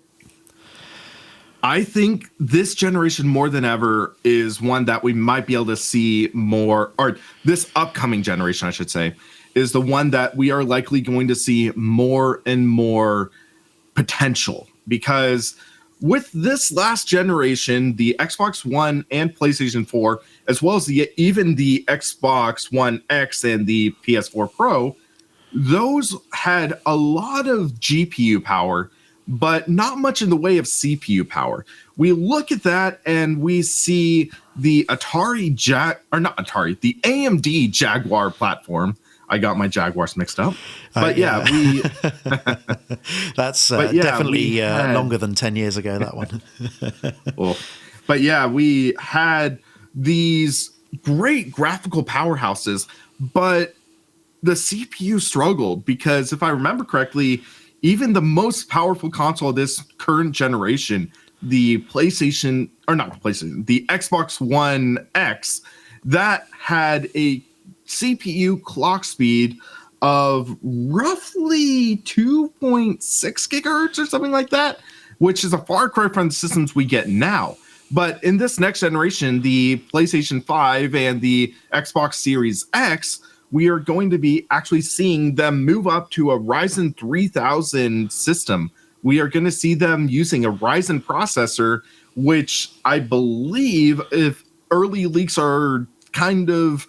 I think this generation more than ever is one that we might be able to see more, or this upcoming generation, I should say, is the one that we are likely going to see more and more potential. Because with this last generation, the Xbox One and PlayStation 4, as well as even the Xbox One X and the PS4 Pro, those had a lot of GPU power, but not much in the way of CPU power. We look at that and we see the the AMD Jaguar platform. I got my Jaguars mixed up. But we that's definitely longer than 10 years ago, that one. Well, but yeah, we had these great graphical powerhouses, but the CPU struggled because if I remember correctly, even the most powerful console of this current generation, the Xbox One X, that had a CPU clock speed of roughly 2.6 gigahertz or something like that, which is a far cry from the systems we get now. But in this next generation, the PlayStation 5 and the Xbox Series X, we are going to be actually seeing them move up to a Ryzen 3000 system. We are going to see them using a Ryzen processor, which I believe, if early leaks are kind of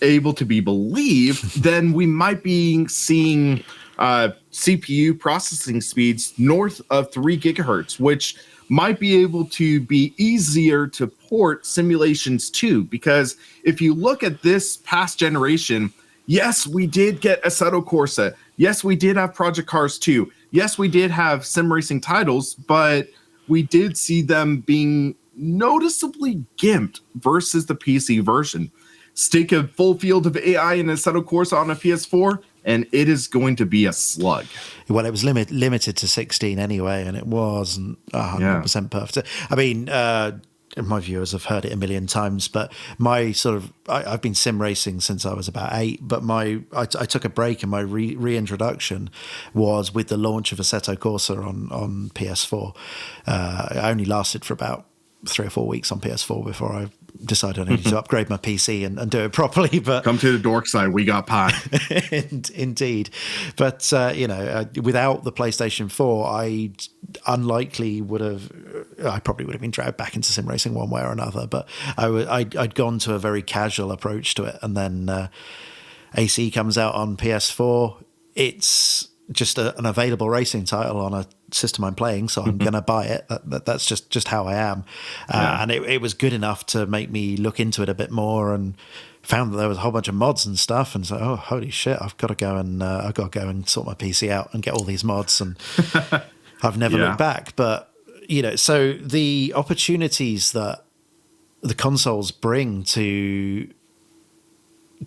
able to be believed, then we might be seeing CPU processing speeds north of 3 gigahertz, which might be able to be easier to port simulations to. Because if you look at this past generation, yes, we did get Assetto Corsa. Yes, we did have Project Cars 2. Yes, we did have sim racing titles, but we did see them being noticeably gimped versus the PC version. Stick a full field of AI in Assetto Corsa on a PS4, and it is going to be a slug. Well, it was limited to 16 anyway, and it wasn't 100% perfect. I mean, my viewers have heard it a million times, but my I've been sim racing since I was about 8, but I took a break, and my reintroduction was with the launch of Assetto Corsa on PS4. I only lasted for about 3 or 4 weeks on PS4 before I decided I needed to upgrade my PC and do it properly. But come to the dork side, we got pie. Indeed. But without the PlayStation 4, I probably would have been dragged back into sim racing one way or another. But I'd gone to a very casual approach to it, and then AC comes out on PS4. It's just an available racing title on a system I'm playing, so I'm going to buy it. That's just how I am. And it was good enough to make me look into it a bit more, and found that there was a whole bunch of mods and stuff, and so, oh, holy shit, I've got to go and sort my PC out and get all these mods, and I've never looked back. But so the opportunities that the consoles bring to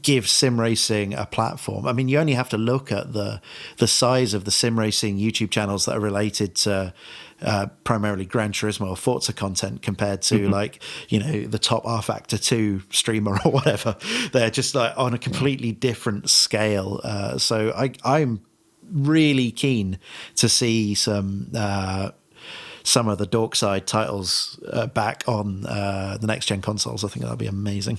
give sim racing a platform. I mean, you only have to look at the size of the sim racing YouTube channels that are related to primarily Gran Turismo or Forza content compared to the top R Factor 2 streamer or whatever. They're just like on a completely different scale. So I'm really keen to see some of the dork side titles back on the next gen consoles. I think that'll be amazing.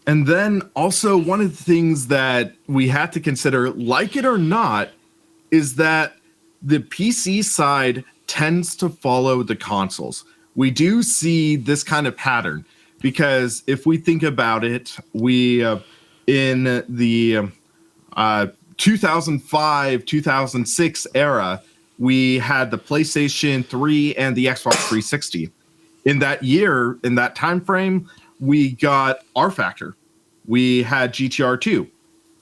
And then also one of the things that we have to consider, like it or not, is that the PC side tends to follow the consoles. We do see this kind of pattern because if we think about it, we in the 2005, 2006 era, we had the PlayStation 3 and the Xbox 360. In that year, in that time frame, we got R Factor, we had GTR 2,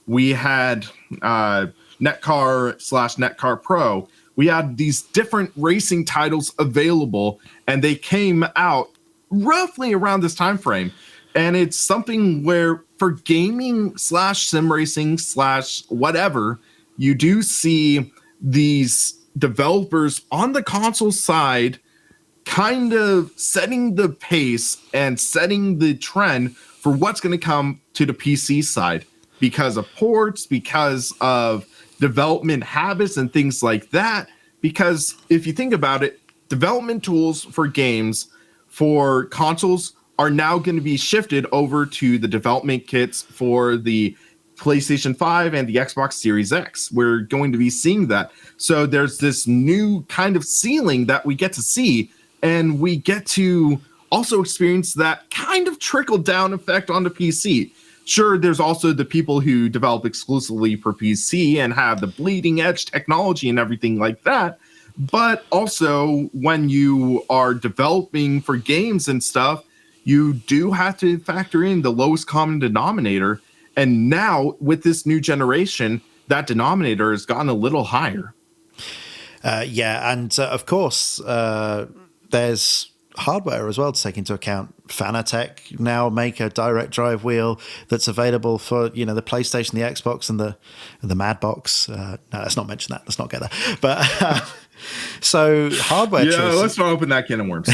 we had Netcar/Netcar Pro. We had these different racing titles available, and they came out roughly around this time frame. And it's something where for gaming / sim racing / whatever, you do see these developers on the console side kind of setting the pace and setting the trend for what's going to come to the PC side because of ports, because of development habits and things like that. Because if you think about it, development tools for games for consoles are now going to be shifted over to the development kits for the PlayStation 5 and the Xbox Series X. We're going to be seeing that. So there's this new kind of ceiling that we get to see, and we get to also experience that kind of trickle down effect on the PC. Sure, there's also the people who develop exclusively for PC and have the bleeding edge technology and everything like that. But also, when you are developing for games and stuff, you do have to factor in the lowest common denominator. And now, with this new generation, that denominator has gotten a little higher. And of course, there's hardware as well to take into account. Fanatec now make a direct drive wheel that's available for the PlayStation, the Xbox, and the Madbox. No, let's not mention that. Let's not get there. But so hardware choices. Let's not open that can of worms.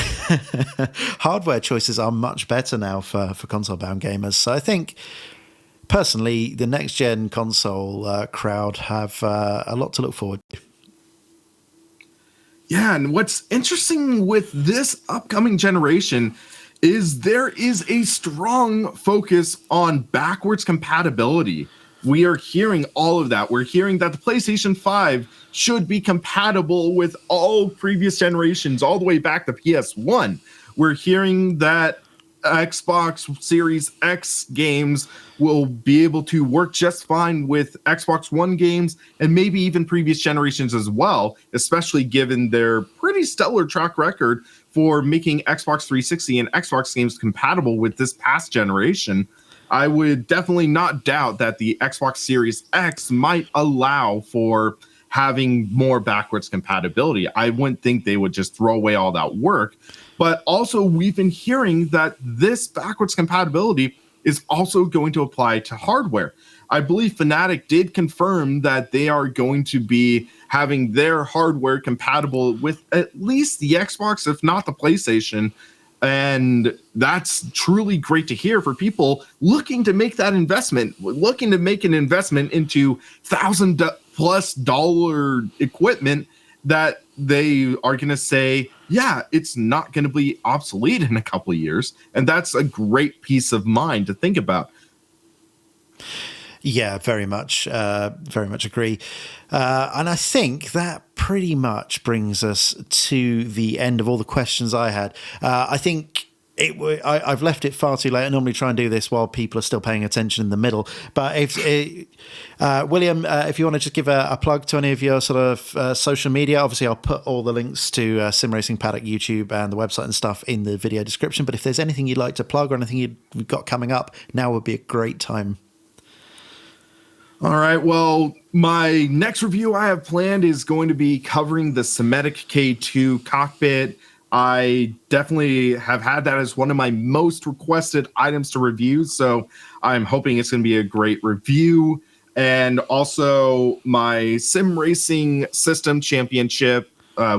Hardware choices are much better now for console-bound gamers. So I think, personally, the next-gen console crowd have a lot to look forward to. Yeah, and what's interesting with this upcoming generation is there is a strong focus on backwards compatibility. We are hearing all of that. We're hearing that the PlayStation 5 should be compatible with all previous generations, all the way back to PS1. We're hearing that Xbox Series X games will be able to work just fine with Xbox One games and maybe even previous generations as well, especially given their pretty stellar track record for making Xbox 360 and Xbox games compatible with this past generation. I would definitely not doubt that the Xbox Series X might allow for having more backwards compatibility. I wouldn't think they would just throw away all that work. But also, we've been hearing that this backwards compatibility is also going to apply to hardware. I believe Fanatec did confirm that they are going to be having their hardware compatible with at least the Xbox, if not the PlayStation. And that's truly great to hear for people looking to make that investment, looking to make an investment into $1,000+ equipment that they are going to say, yeah, it's not going to be obsolete in a couple of years. And that's a great peace of mind to think about. Yeah, very much agree. And I think that pretty much brings us to the end of all the questions I had. I think I've left it far too late. I normally try and do this while people are still paying attention in the middle. But William, if you want to just give a plug to any of your sort of social media, obviously I'll put all the links to Sim Racing Paddock YouTube and the website and stuff in the video description. But if there's anything you'd like to plug or anything you've got coming up, now would be a great time. All right. Well, my next review I have planned is going to be covering the Semitic K2 cockpit. I definitely have had that as one of my most requested items to review, so I'm hoping it's going to be a great review. And also my Sim Racing System Championship.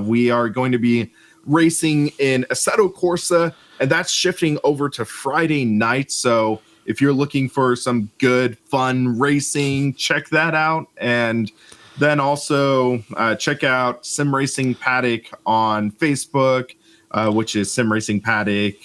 We are going to be racing in Assetto Corsa, and that's shifting over to Friday night. So if you're looking for some good, fun racing, check that out. And then also check out Sim Racing Paddock on Facebook, which is Sim Racing Paddock.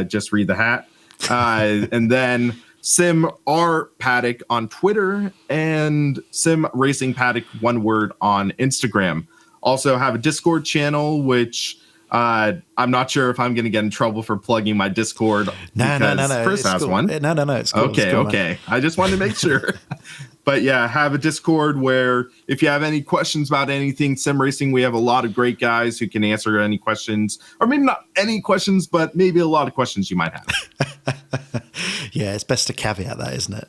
Just read the hat. And then Sim R Paddock on Twitter and Sim Racing Paddock, one word, on Instagram. Also have a Discord channel, which I'm not sure if I'm going to get in trouble for plugging my Discord. No. Chris has one. No. It's cool. Okay, it's cool, okay. I just wanted to make sure. But yeah, have a Discord where if you have any questions about anything sim racing, we have a lot of great guys who can answer any questions, or maybe not any questions, but maybe a lot of questions you might have. Yeah, it's best to caveat that, isn't it?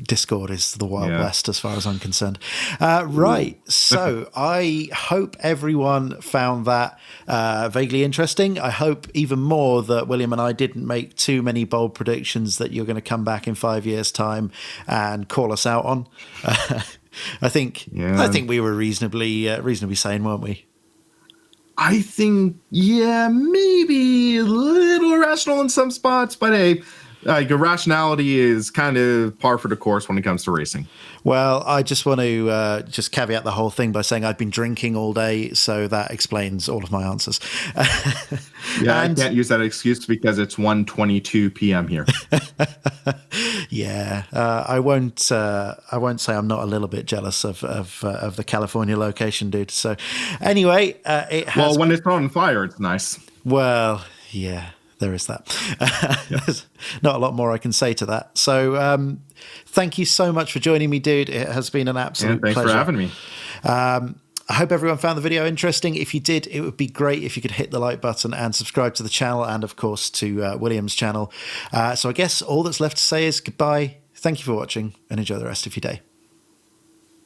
Discord is the Wild West as far as I'm concerned. Right. So I hope everyone found that vaguely interesting. I hope even more that William and I didn't make too many bold predictions that you're going to come back in 5 years' time and call us out on. I think we were reasonably sane, weren't we? I think, maybe a little irrational in some spots, but hey, Like irrationality is kind of par for the course when it comes to racing. Well, I just want to just caveat the whole thing by saying I've been drinking all day, so that explains all of my answers. Yeah, I can't use that excuse because it's 1:22 p.m. here. Yeah, I won't. I won't say I'm not a little bit jealous of the California location, dude. So, anyway, it has. Well, when it's on fire, it's nice. Well, yeah, there is that. There's not a lot more I can say to that. So, thank you so much for joining me, dude. It has been an absolute Thanks pleasure. for having me. I hope everyone found the video interesting. If you did, it would be great if you could hit the like button and subscribe to the channel and, of course, to William's channel. So I guess all that's left to say is goodbye. Thank you for watching and enjoy the rest of your day.